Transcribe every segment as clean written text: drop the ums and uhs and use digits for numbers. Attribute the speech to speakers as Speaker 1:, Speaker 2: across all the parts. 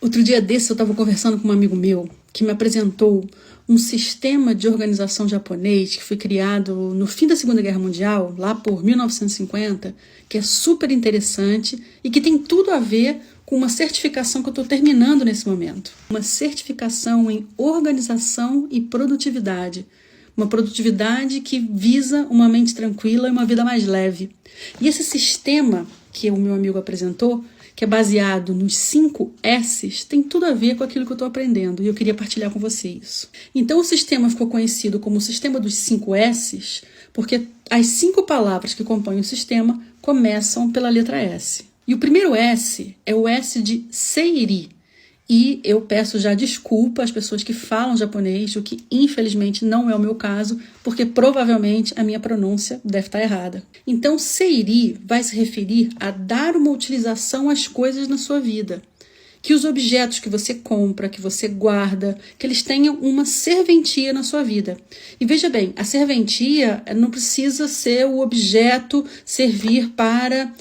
Speaker 1: Outro dia desse eu estava conversando com um amigo meu que me apresentou um sistema de organização japonês que foi criado no fim da Segunda Guerra Mundial, lá por 1950, que é super interessante e que tem tudo a ver com uma certificação que eu estou terminando nesse momento. Uma certificação em organização e produtividade. Uma produtividade que visa uma mente tranquila e uma vida mais leve. E esse sistema que o meu amigo apresentou, que é baseado nos 5 S's, tem tudo a ver com aquilo que eu estou aprendendo, e eu queria partilhar com você isso. Então o sistema ficou conhecido como o sistema dos 5 S's, porque as 5 palavras que compõem o sistema começam pela letra S. E o primeiro S é o S de Seiri, e eu peço já desculpa às pessoas que falam japonês, o que infelizmente não é o meu caso, porque provavelmente a minha pronúncia deve estar errada. Então, seiri vai se referir a dar uma utilização às coisas na sua vida. Que os objetos que você compra, que você guarda, que eles tenham uma serventia na sua vida. E veja bem, a serventia não precisa ser o objeto servir para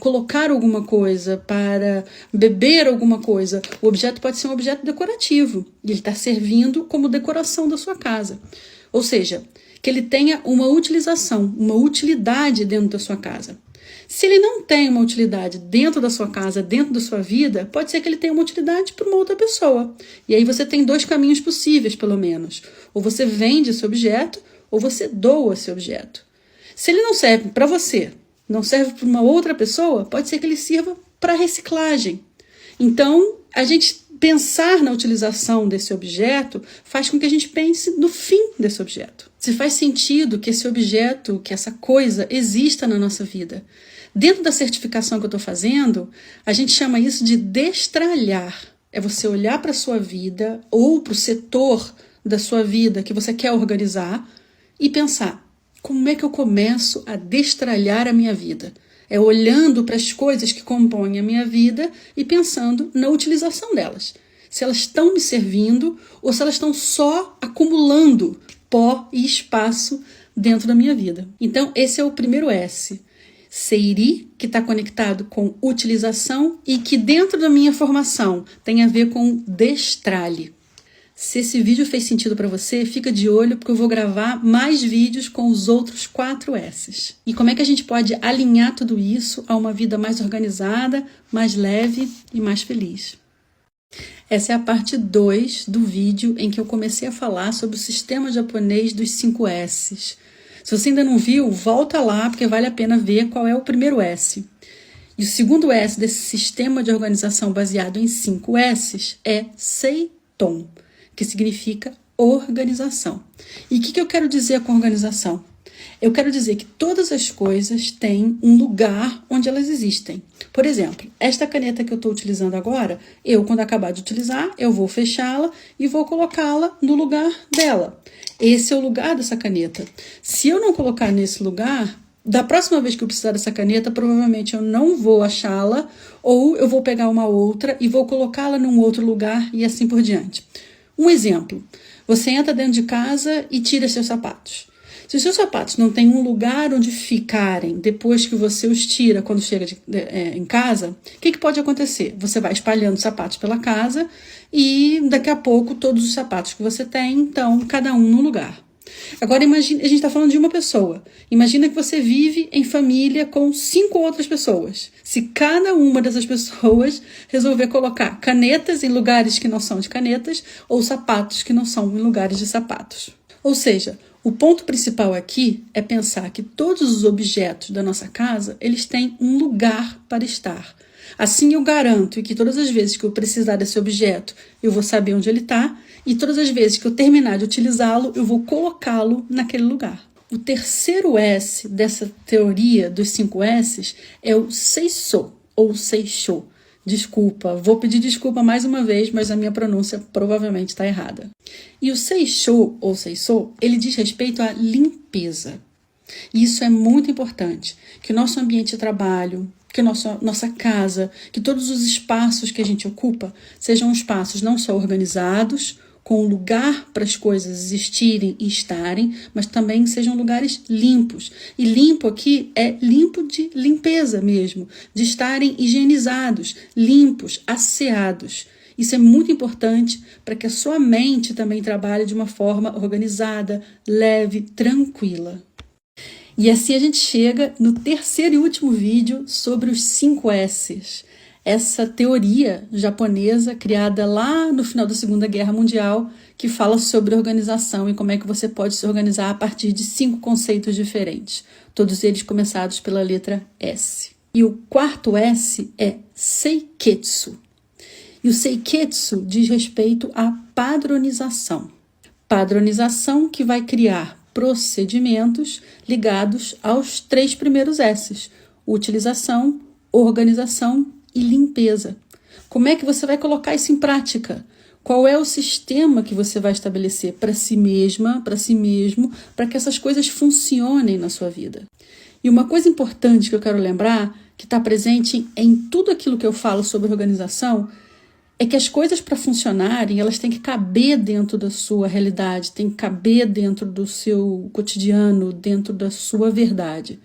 Speaker 1: colocar alguma coisa, para beber alguma coisa. O objeto pode ser um objeto decorativo e ele está servindo como decoração da sua casa. Ou seja, que ele tenha uma utilização, uma utilidade dentro da sua casa. Se ele não tem uma utilidade dentro da sua casa, dentro da sua vida, pode ser que ele tenha uma utilidade para uma outra pessoa. E aí você tem 2 caminhos possíveis, pelo menos. Ou você vende esse objeto, ou você doa esse objeto. Se ele não serve para você, não serve para uma outra pessoa, pode ser que ele sirva para reciclagem. Então, a gente pensar na utilização desse objeto faz com que a gente pense no fim desse objeto. Se faz sentido que esse objeto, que essa coisa exista na nossa vida. Dentro da certificação que eu estou fazendo, a gente chama isso de destralhar. É você olhar para a sua vida ou para o setor da sua vida que você quer organizar e pensar, como é que eu começo a destralhar a minha vida? É olhando para as coisas que compõem a minha vida e pensando na utilização delas. Se elas estão me servindo ou se elas estão só acumulando pó e espaço dentro da minha vida. Então, esse é o primeiro S. Seiri, que está conectado com utilização e que dentro da minha formação tem a ver com destralhe. Se esse vídeo fez sentido para você, fica de olho porque eu vou gravar mais vídeos com os outros 4 S's. E como é que a gente pode alinhar tudo isso a uma vida mais organizada, mais leve e mais feliz? Essa é a parte 2 do vídeo em que eu comecei a falar sobre o sistema japonês dos 5 S's. Se você ainda não viu, volta lá porque vale a pena ver qual é o primeiro S. E o segundo S desse sistema de organização baseado em 5 S's é Seiton, que significa organização. E o que eu quero dizer com organização? Eu quero dizer que todas as coisas têm um lugar onde elas existem. Por exemplo, esta caneta que eu estou utilizando agora, quando acabar de utilizar, eu vou fechá-la e vou colocá-la no lugar dela. Esse é o lugar dessa caneta. Se eu não colocar nesse lugar, da próxima vez que eu precisar dessa caneta, provavelmente eu não vou achá-la, ou eu vou pegar uma outra e vou colocá-la num outro lugar e assim por diante. Um exemplo, você entra dentro de casa e tira seus sapatos. Se os seus sapatos não têm um lugar onde ficarem depois que você os tira quando chega em casa, o que pode acontecer? Você vai espalhando sapatos pela casa e daqui a pouco todos os sapatos que você tem estão cada um num lugar. Agora imagine, a gente está falando de uma pessoa. Imagina que você vive em família com 5 outras pessoas. Se cada uma dessas pessoas resolver colocar canetas em lugares que não são de canetas ou sapatos que não são em lugares de sapatos. Ou seja, o ponto principal aqui é pensar que todos os objetos da nossa casa, eles têm um lugar para estar. Assim eu garanto que todas as vezes que eu precisar desse objeto, eu vou saber onde ele está, e todas as vezes que eu terminar de utilizá-lo, eu vou colocá-lo naquele lugar. O terceiro S dessa teoria dos 5 S's é o Seiso, ou Seisho. Desculpa, vou pedir desculpa mais uma vez, mas a minha pronúncia provavelmente está errada. E o Seisho, ou Seiso, ele diz respeito à limpeza. E isso é muito importante, que o nosso ambiente de trabalho, que nossa casa, que todos os espaços que a gente ocupa sejam espaços não só organizados, com lugar para as coisas existirem e estarem, mas também sejam lugares limpos. E limpo aqui é limpo de limpeza mesmo, de estarem higienizados, limpos, asseados. Isso é muito importante para que a sua mente também trabalhe de uma forma organizada, leve, tranquila. E assim a gente chega no terceiro e último vídeo sobre os 5 S's. Essa teoria japonesa criada lá no final da Segunda Guerra Mundial, que fala sobre organização e como é que você pode se organizar a partir de 5 conceitos diferentes, todos eles começados pela letra S. E o quarto S é Seiketsu. E o Seiketsu diz respeito à padronização. Padronização que vai criar procedimentos ligados aos 3 primeiros S's: utilização, organização e limpeza. Como é que você vai colocar isso em prática? Qual é o sistema que você vai estabelecer para si mesma, para si mesmo, para que essas coisas funcionem na sua vida? E uma coisa importante que eu quero lembrar, que está presente em tudo aquilo que eu falo sobre organização, é que as coisas, para funcionarem, elas têm que caber dentro da sua realidade, têm que caber dentro do seu cotidiano, dentro da sua verdade.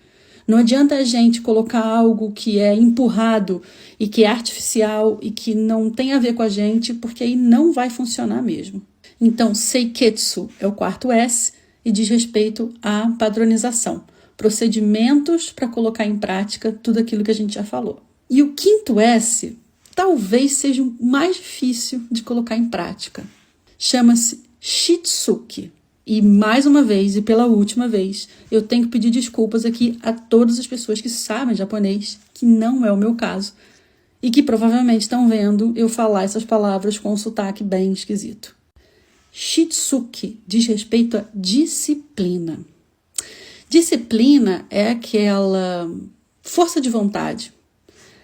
Speaker 1: Não adianta a gente colocar algo que é empurrado e que é artificial e que não tem a ver com a gente, porque aí não vai funcionar mesmo. Então, Seiketsu é o quarto S e diz respeito à padronização. Procedimentos para colocar em prática tudo aquilo que a gente já falou. E o quinto S talvez seja o mais difícil de colocar em prática. Chama-se Shitsuki. E mais uma vez, e pela última vez, eu tenho que pedir desculpas aqui a todas as pessoas que sabem japonês, que não é o meu caso, e que provavelmente estão vendo eu falar essas palavras com um sotaque bem esquisito. Shitsuki diz respeito à disciplina. Disciplina é aquela força de vontade,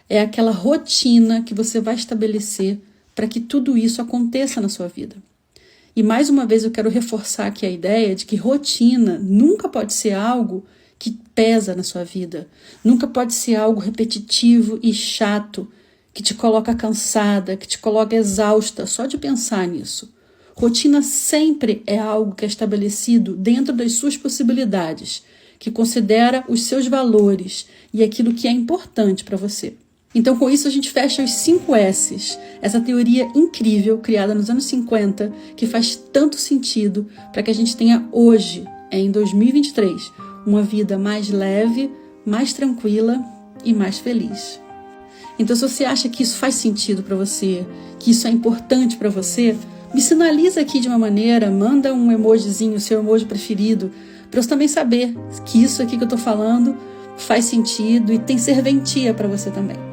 Speaker 1: é aquela rotina que você vai estabelecer para que tudo isso aconteça na sua vida. E mais uma vez eu quero reforçar aqui a ideia de que rotina nunca pode ser algo que pesa na sua vida. Nunca pode ser algo repetitivo e chato, que te coloca cansada, que te coloca exausta, só de pensar nisso. Rotina sempre é algo que é estabelecido dentro das suas possibilidades, que considera os seus valores e aquilo que é importante para você. Então, com isso, a gente fecha os 5 S's, essa teoria incrível criada nos anos 50, que faz tanto sentido para que a gente tenha hoje, em 2023, uma vida mais leve, mais tranquila e mais feliz. Então, se você acha que isso faz sentido para você, que isso é importante para você, me sinaliza aqui de uma maneira, manda um emojizinho, o seu emoji preferido, para eu também saber que isso aqui que eu estou falando faz sentido e tem serventia para você também.